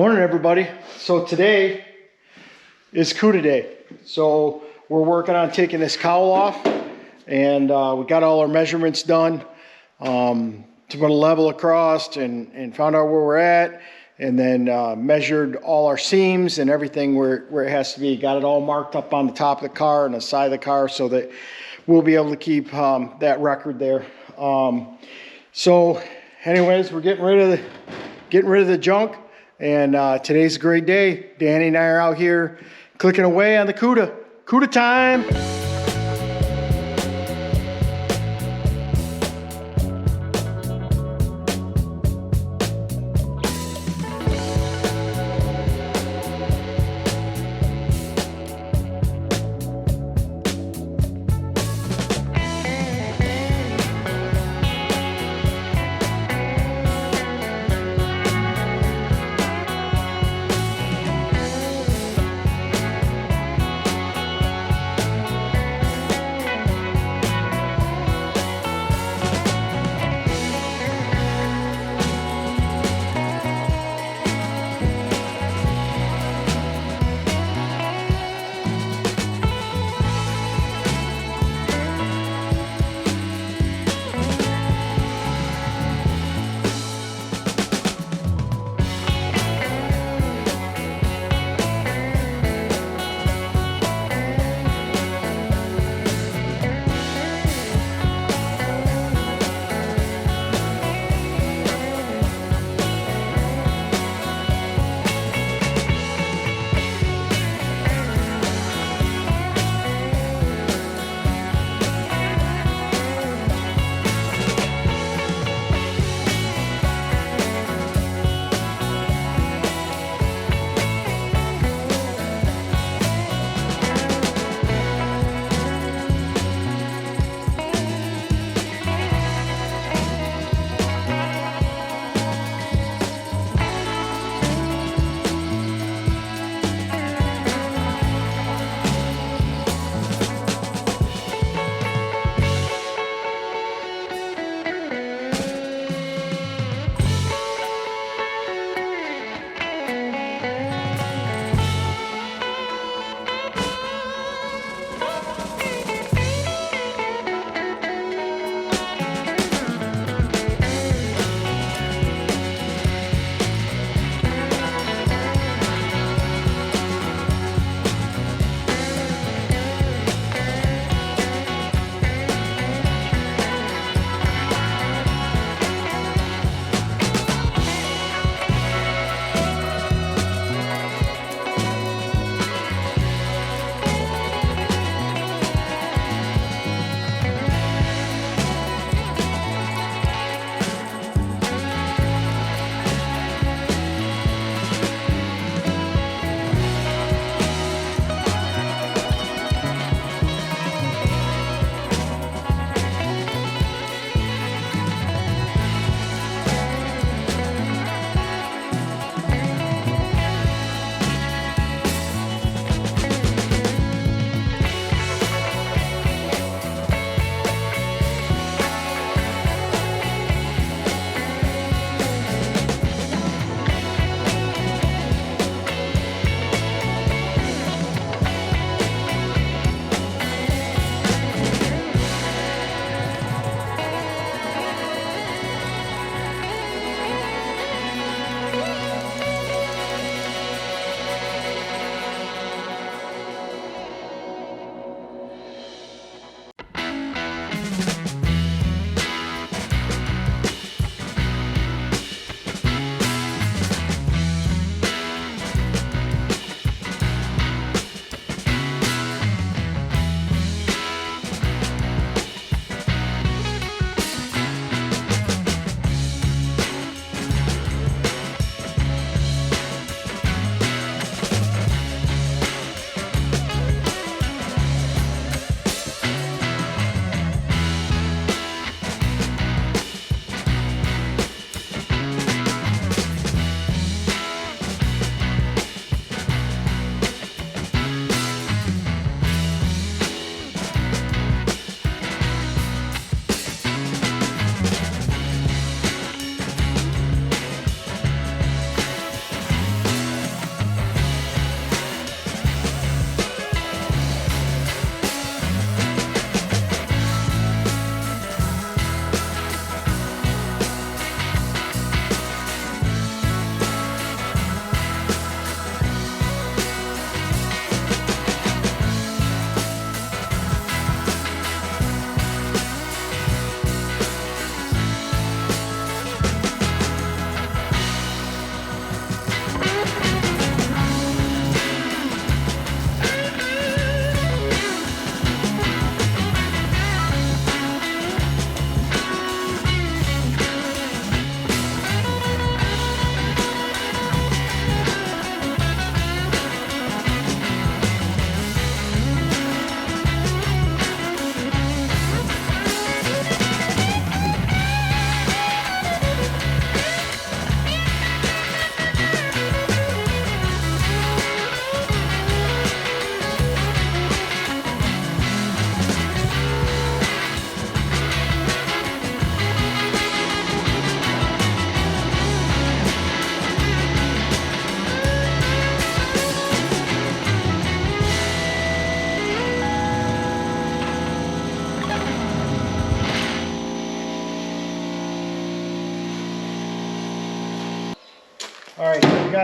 Morning, everybody. So today is Cuda day. So we're working on taking this cowl off, and we got all our measurements done to put a level across and found out where we're at, and then measured all our seams and everything where it has to be. Got it all marked up on the top of the car and the side of the car so that we'll be able to keep that record there. So anyways, we're getting rid of the junk. And today's a great day. Danny and I are out here clicking away on the Cuda. Cuda time!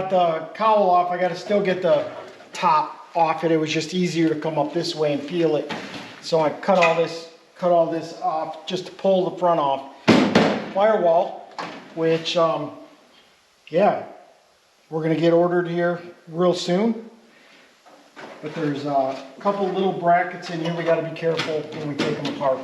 got the cowl off. I got to still get the top off it. It was just easier to come up this way and peel it. So I cut all this off just to pull the front off. Firewall, which, yeah, we're going to get ordered here real soon. But there's a couple little brackets in here. We got to be careful when we take them apart.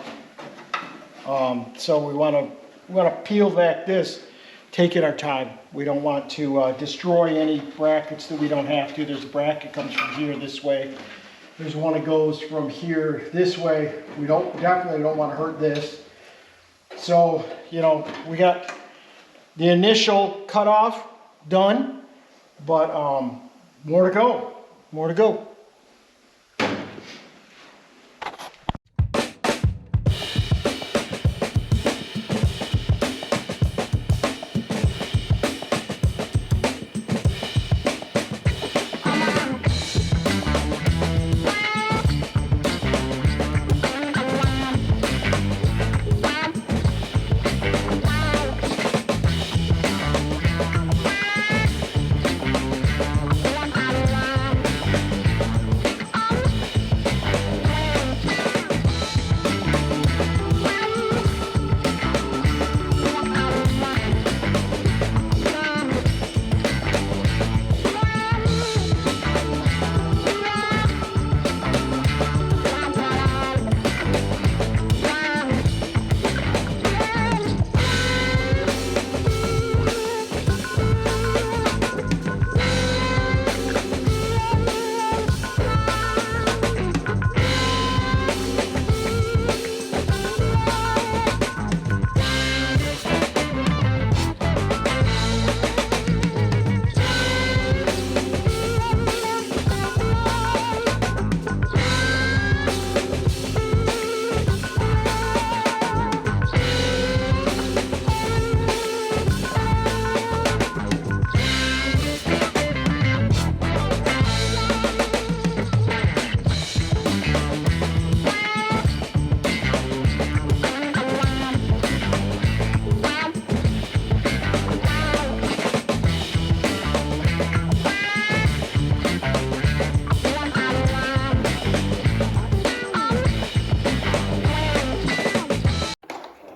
So we want to peel back this, taking our time. We don't want to destroy any brackets that we don't have to. There's a bracket comes from here this way. There's one that goes from here this way. We definitely don't want to hurt this. So, you know, we got the initial cutoff done, but more to go. More to go.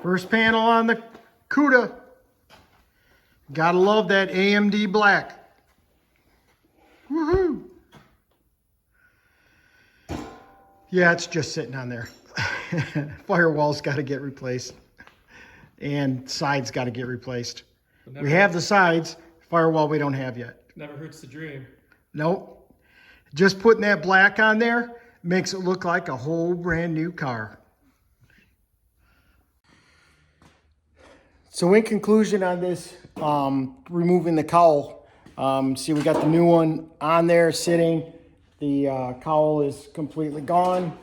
First panel on the Cuda. Gotta love that AMD black. Woohoo! Yeah, it's just sitting on there. Firewall's got to get replaced. And sides got to get replaced. We have the sides. Firewall we don't have yet. Never hurts to dream. Nope. Just putting that black on there makes it look like a whole brand new car. So in conclusion on this, removing the cowl, see we got the new one on there sitting. The cowl is completely gone.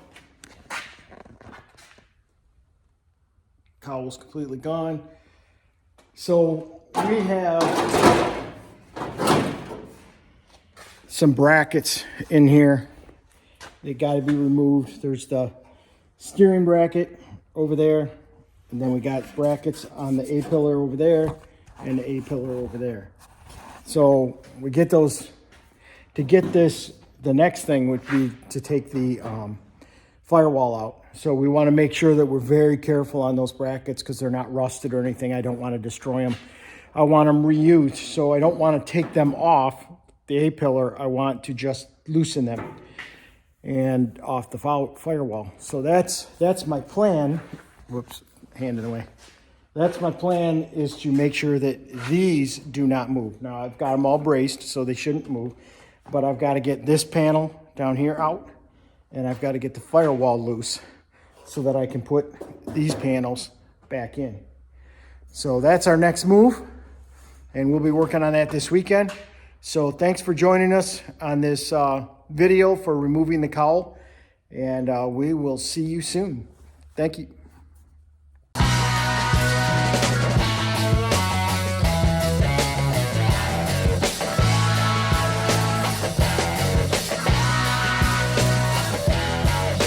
Cowl is completely gone. So we have some brackets in here. They got to be removed. There's the steering bracket over there. And then we got brackets on the A-pillar over there and the A-pillar over there. So we get those. To get this, the next thing would be to take the firewall out. So we want to make sure that we're very careful on those brackets because they're not rusted or anything. I don't want to destroy them. I want them reused. So I don't want to take them off the A-pillar. I want to just loosen them and off the firewall. So that's my plan. Whoops. Hand it away. That's my plan, is to make sure that these do not move. Now I've got them all braced so they shouldn't move, but I've got to get this panel down here out, and I've got to get the firewall loose so that I can put these panels back in. So that's our next move, and we'll be working on that this weekend. So thanks for joining us on this video for removing the cowl, and we will see you soon. Thank you.